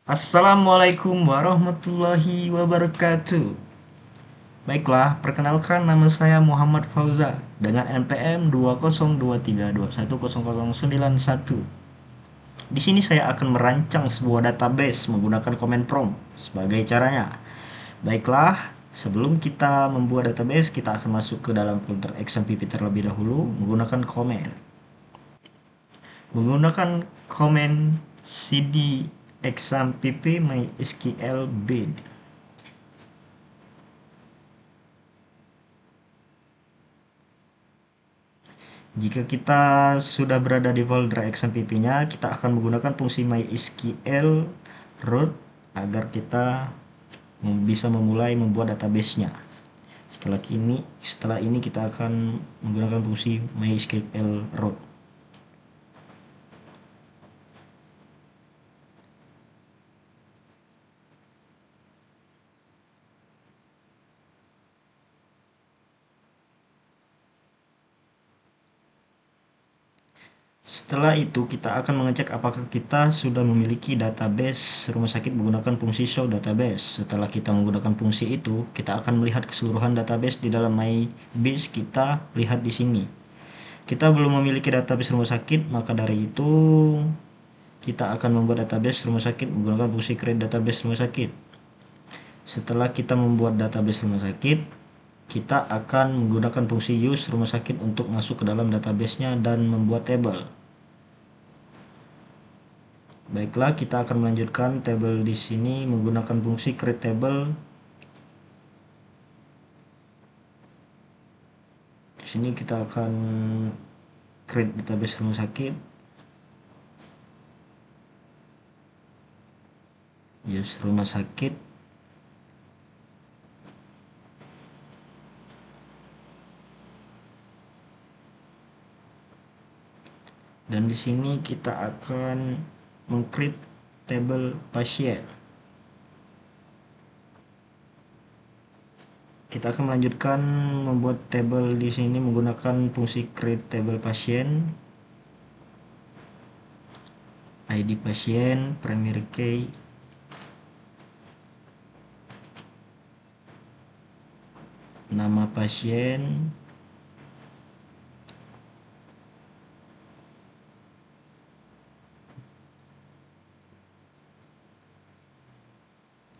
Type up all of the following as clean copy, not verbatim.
Assalamualaikum warahmatullahi wabarakatuh. Baiklah, perkenalkan nama saya Muhammad Fauza dengan NPM 20232110091. Di sini saya akan merancang sebuah database menggunakan command prompt sebagai caranya. Baiklah, sebelum kita membuat database, kita akan masuk ke dalam folder XMPP terlebih dahulu menggunakan command. Menggunakan command cd exampp mysql bin. Jika kita sudah berada di folder XMPP-nya, kita akan menggunakan fungsi mysql root agar kita bisa memulai membuat database-nya. Setelah ini kita akan menggunakan fungsi mysql root. Setelah itu kita akan mengecek apakah kita sudah memiliki database rumah sakit menggunakan fungsi show database. Setelah kita menggunakan fungsi itu, kita akan melihat keseluruhan database di dalam MyBase. Kita lihat di sini. Kita belum memiliki database rumah sakit, maka dari itu kita akan membuat database rumah sakit menggunakan fungsi create database rumah sakit. Setelah kita membuat database rumah sakit, kita akan menggunakan fungsi use rumah sakit untuk masuk ke dalam database-nya dan membuat table. Baiklah, kita akan melanjutkan table di sini menggunakan fungsi create table. Di sini kita akan create database rumah sakit. Use rumah sakit. Dan di sini kita akan mengcreate table pasien. Kita akan melanjutkan membuat table di sini menggunakan fungsi create table pasien, ID pasien, primary key, nama pasien,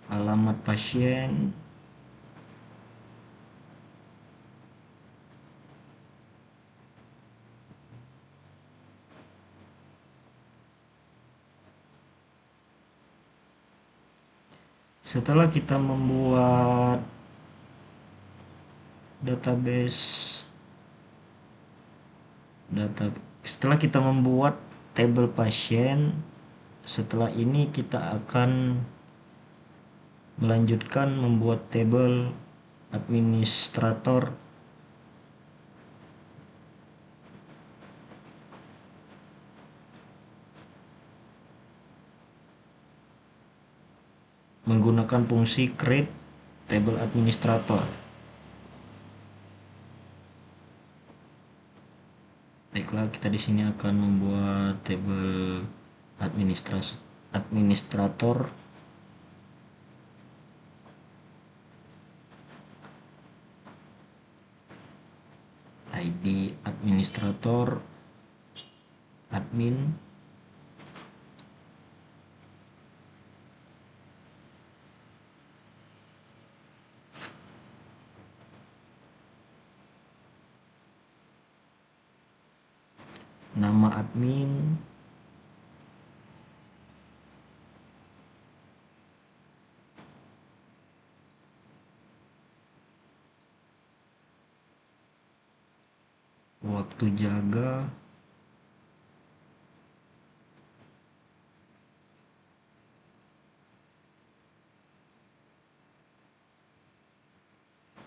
alamat pasien, setelah kita membuat database setelah kita membuat table pasien, setelah ini kita akan melanjutkan membuat table administrator menggunakan fungsi create table administrator. Baiklah, kita di sini akan membuat table administrator ID administrator admin, nama admin, waktu jaga,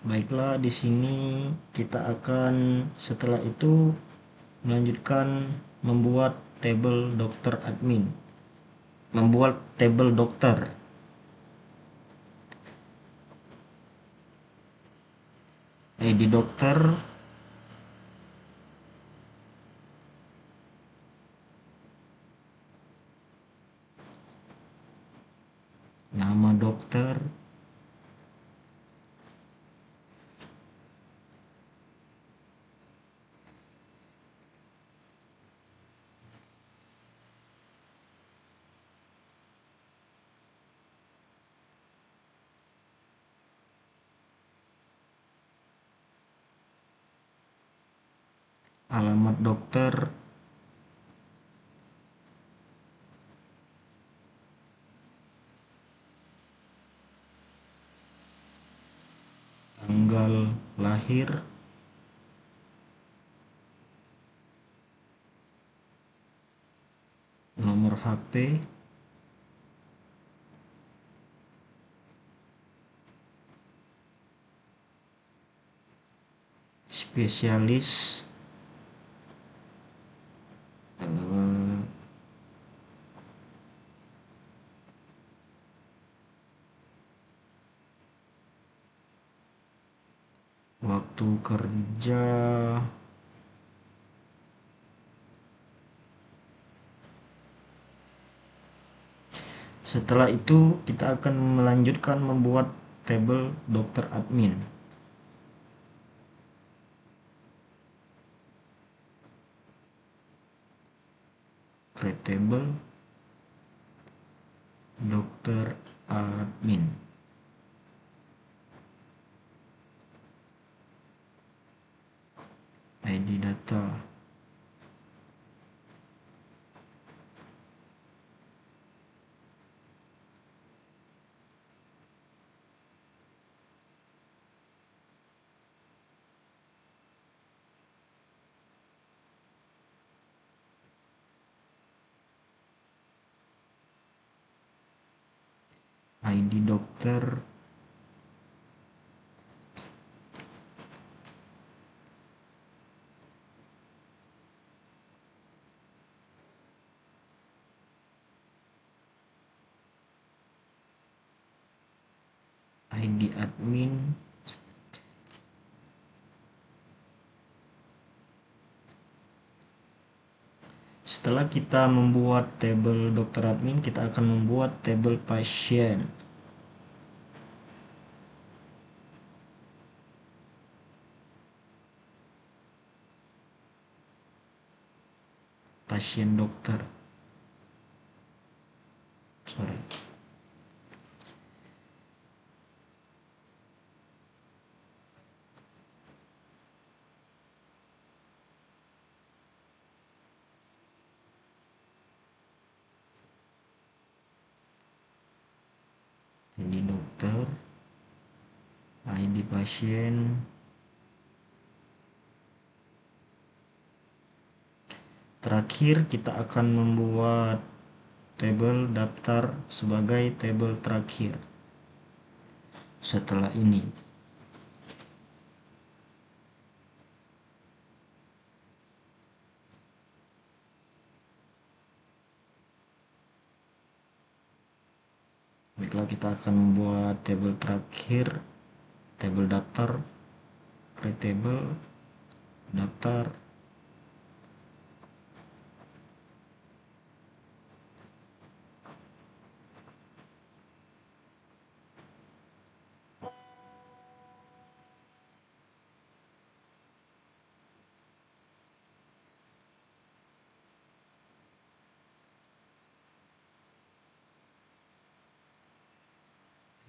baiklah di sini kita akan setelah itu melanjutkan membuat table dokter admin, membuat table dokter, ID dokter, nama dokter, alamat dokter, tanggal lahir, nomor HP, spesialis, waktu kerja, setelah itu kita akan melanjutkan membuat tabel dokter admin. Create table dokter admin. ID data, ID dokter, ID admin, setelah kita membuat tabel dokter admin, kita akan membuat tabel pasien. Pasien dokter. Sorry. ID dokter, ID pasien. Terakhir kita akan membuat tabel daftar sebagai tabel terakhir. Setelah ini baiklah, kita akan membuat tabel terakhir, tabel daftar, create table daftar,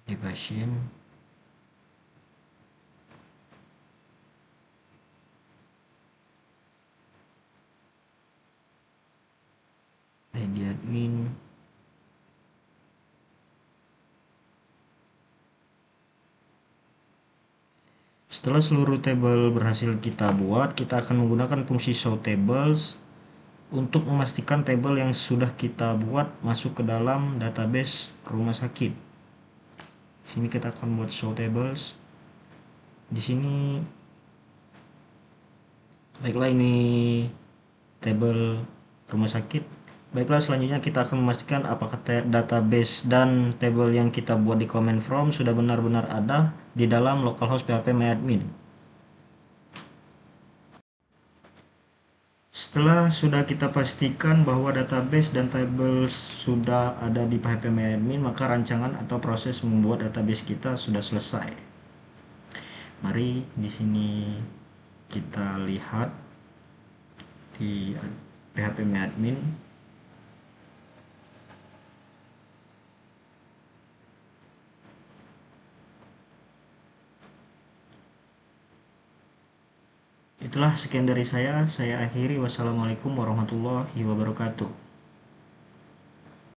di pasien, ID admin, setelah seluruh tabel berhasil kita buat, kita akan menggunakan fungsi show tables untuk memastikan tabel yang sudah kita buat masuk ke dalam database rumah sakit. Sini kita akan buat show tables. Di sini, baiklah, ini tabel rumah sakit. Baiklah, selanjutnya kita akan memastikan apakah database dan tabel yang kita buat di command from sudah benar-benar ada di dalam localhost php myadmin. Setelah sudah kita pastikan bahwa database dan tables sudah ada di phpMyAdmin, maka rancangan atau proses membuat database kita sudah selesai. Mari di sini kita lihat di phpMyAdmin. Itulah sekian dari saya akhiri. Wassalamualaikum warahmatullahi wabarakatuh.